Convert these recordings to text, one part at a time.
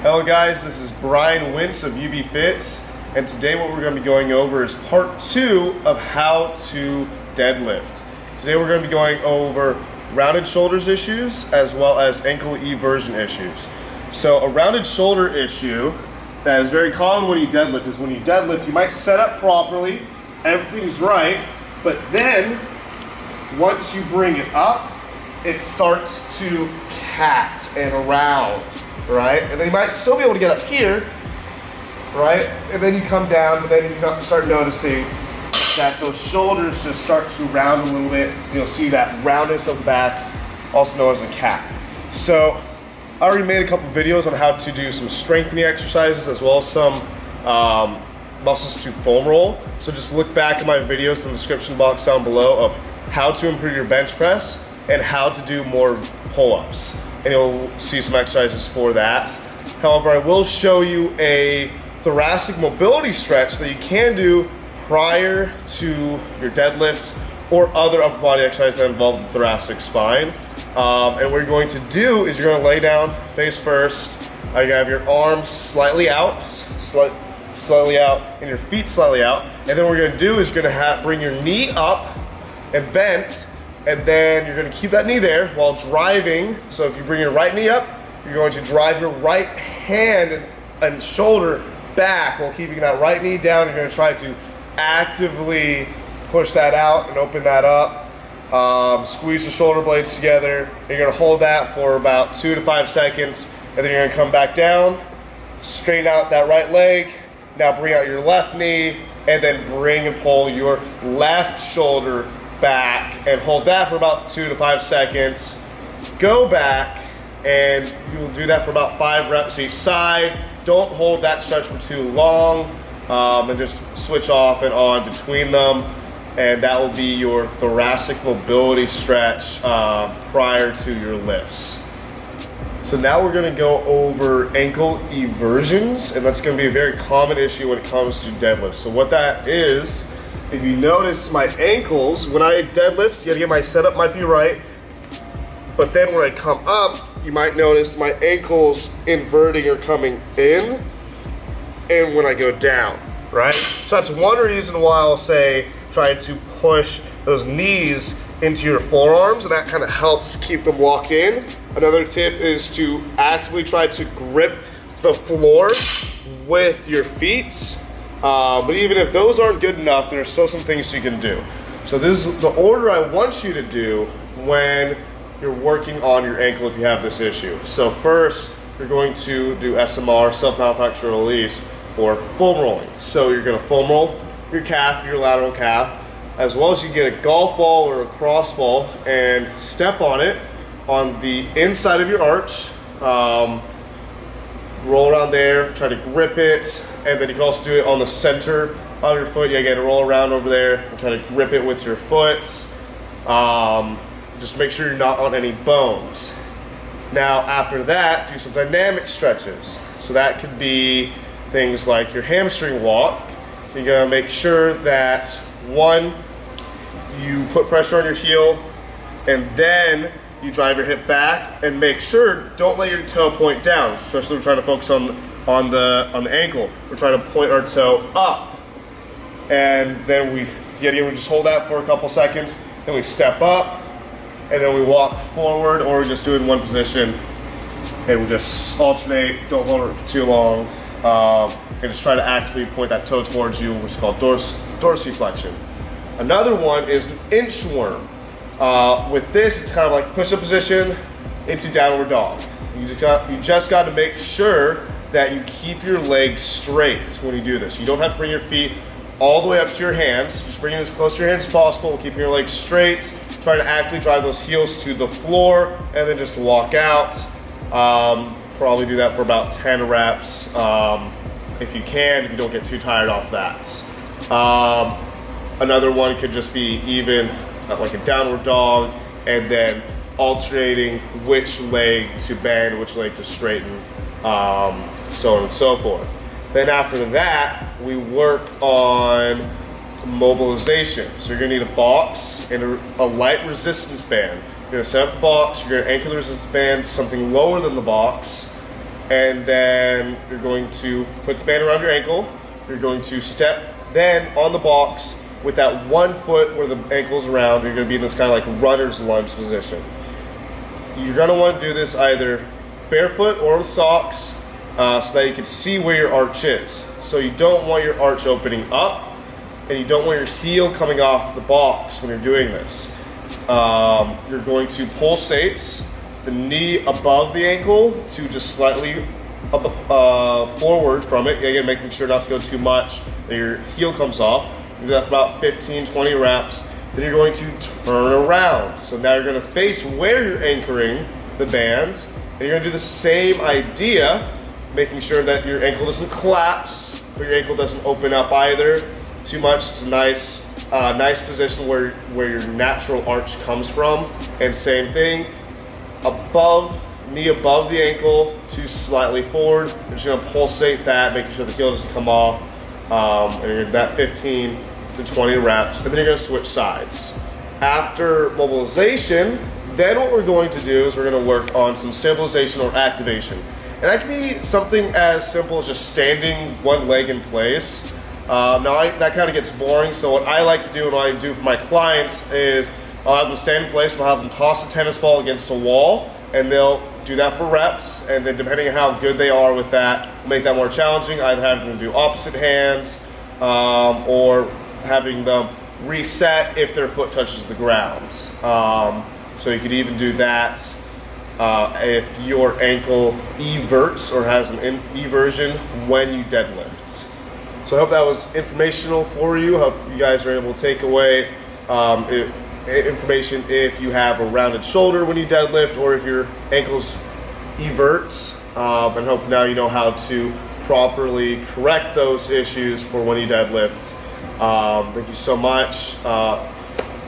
Hello guys, this is Brian Wintz of UB Fits, and today what we're going to be going over is part 2 of how to deadlift. Today we're going to be going over rounded shoulders issues as well as ankle eversion issues. So a rounded shoulder issue that is very common when you deadlift is when you deadlift, you might set up properly, everything's right, but then once you bring it up, it starts to cat and round. Right? And then you might still be able to get up here, right? And then you come down, but then you start noticing that those shoulders just start to round a little bit. You'll see that roundness of the back, also known as a cat. So I already made a couple videos on how to do some strengthening exercises as well as some muscles to foam roll. So just look back at my videos in the description box down below of how to improve your bench press and how to do more pull-ups. And you'll see some exercises for that. However, I will show you a thoracic mobility stretch that you can do prior to your deadlifts or other upper body exercises that involve the thoracic spine. And what you're going to do is you're going to lay down face first. You're going to have your arms slightly out, slightly out, and your feet slightly out. And then what you're going to do is you're going to bring your knee up and bent. And then you're going to keep that knee there while driving. So if you bring your right knee up, you're going to drive your right hand and shoulder back while keeping that right knee down. You're going to try to actively push that out and open that up. Squeeze the shoulder blades together. You're going to hold that for about 2 to 5 seconds. And then you're going to come back down, straighten out that right leg. Now bring out your left knee and then bring and pull your left shoulder back and hold that for about 2 to 5 seconds. Go back and you'll do that for about 5 reps each side. Don't hold that stretch for too long and just switch off and on between them, and that will be your thoracic mobility stretch prior to your lifts. So now we're going to go over ankle eversions, and that's going to be a very common issue when it comes to deadlifts. So what that is, if you notice my ankles, when I deadlift, you gotta get my setup might be right, but then when I come up, you might notice my ankles inverting or coming in, and when I go down, right? So that's one reason why I'll say try to push those knees into your forearms, and that kind of helps keep them locked in. Another tip is to actively try to grip the floor with your feet. But even if those aren't good enough, there are still some things you can do. So this is the order I want you to do when you're working on your ankle if you have this issue. So first, you're going to do SMR, self-manufactured release, or foam rolling. So you're gonna foam roll your calf, your lateral calf, as well as you get a golf ball or a cross ball and step on it on the inside of your arch. Roll around there, try to grip it, and then you can also do it on the center of your foot. Yeah, again, roll around over there and try to grip it with your foot. Just make sure you're not on any bones. Now, after that, do some dynamic stretches. So that could be things like your hamstring walk. You're gonna make sure that, one, you put pressure on your heel, and then you drive your hip back, and make sure don't let your toe point down, especially we're trying to focus on the ankle. We're trying to point our toe up, and then we just hold that for a couple seconds, then we step up, and then we walk forward, or we just do it in one position, and we just alternate. Don't hold it for too long, and just try to actively point that toe towards you, which is called dorsiflexion. Another one is an inchworm. With this, it's kind of like push-up position into downward dog. You just got to make sure that you keep your legs straight when you do this. You don't have to bring your feet all the way up to your hands. Just bring it as close to your hands as possible, keeping your legs straight. Try to actively drive those heels to the floor, and then just walk out. Probably do that for about 10 reps if you can, if you don't get too tired off that. Another one could just be even like a downward dog, and then alternating which leg to bend, which leg to straighten, so on and so forth. Then after that, we work on mobilization. So you're gonna need a box and a light resistance band. You're gonna set up the box, you're gonna anchor the resistance band to something lower than the box, and then you're going to put the band around your ankle. You're going to step then on the box with that 1 foot where the ankle's around. You're going to be in this kind of like runner's lunge position. You're going to want to do this either barefoot or with socks so that you can see where your arch is. So you don't want your arch opening up, and you don't want your heel coming off the box when you're doing this. You're going to pulsate the knee above the ankle to just slightly forward from it. Again, making sure not to go too much, that your heel comes off. You do that for about 15, 20 reps. Then you're going to turn around. So now you're going to face where you're anchoring the bands. And you're going to do the same idea, making sure that your ankle doesn't collapse, but your ankle doesn't open up either too much. It's a nice position where your natural arch comes from. And same thing, knee above the ankle to slightly forward. You're just going to pulsate that, making sure the heel doesn't come off. And you're at that 15 to 20 reps, and then you're going to switch sides. After mobilization, then what we're going to do is we're going to work on some stabilization or activation. And that can be something as simple as just standing one leg in place. That kind of gets boring, so what I like to do and what I do for my clients is I'll have them stand in place and I'll have them toss a tennis ball against a wall, and they'll do that for reps, and then depending on how good they are with that, make that more challenging, either having them do opposite hands or having them reset if their foot touches the ground. So you could even do that if your ankle everts or has an eversion when you deadlift. So I hope that was informational for you. I hope you guys are able to take away information if you have a rounded shoulder when you deadlift, or if your ankles everts, and hope now you know how to properly correct those issues for when you deadlift. Thank you so much.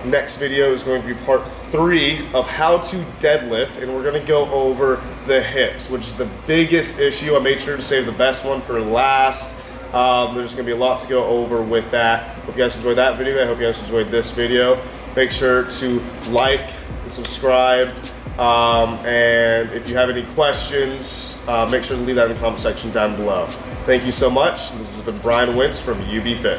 Next video is going to be part 3 of how to deadlift, and we're going to go over the hips, which is the biggest issue. I made sure to save the best one for last. There's going to be a lot to go over with that. Hope you guys enjoyed that video. I hope you guys enjoyed this video. Make sure to like and subscribe. And if you have any questions, make sure to leave that in the comment section down below. Thank you so much. This has been Brian Wentz from UB Fit.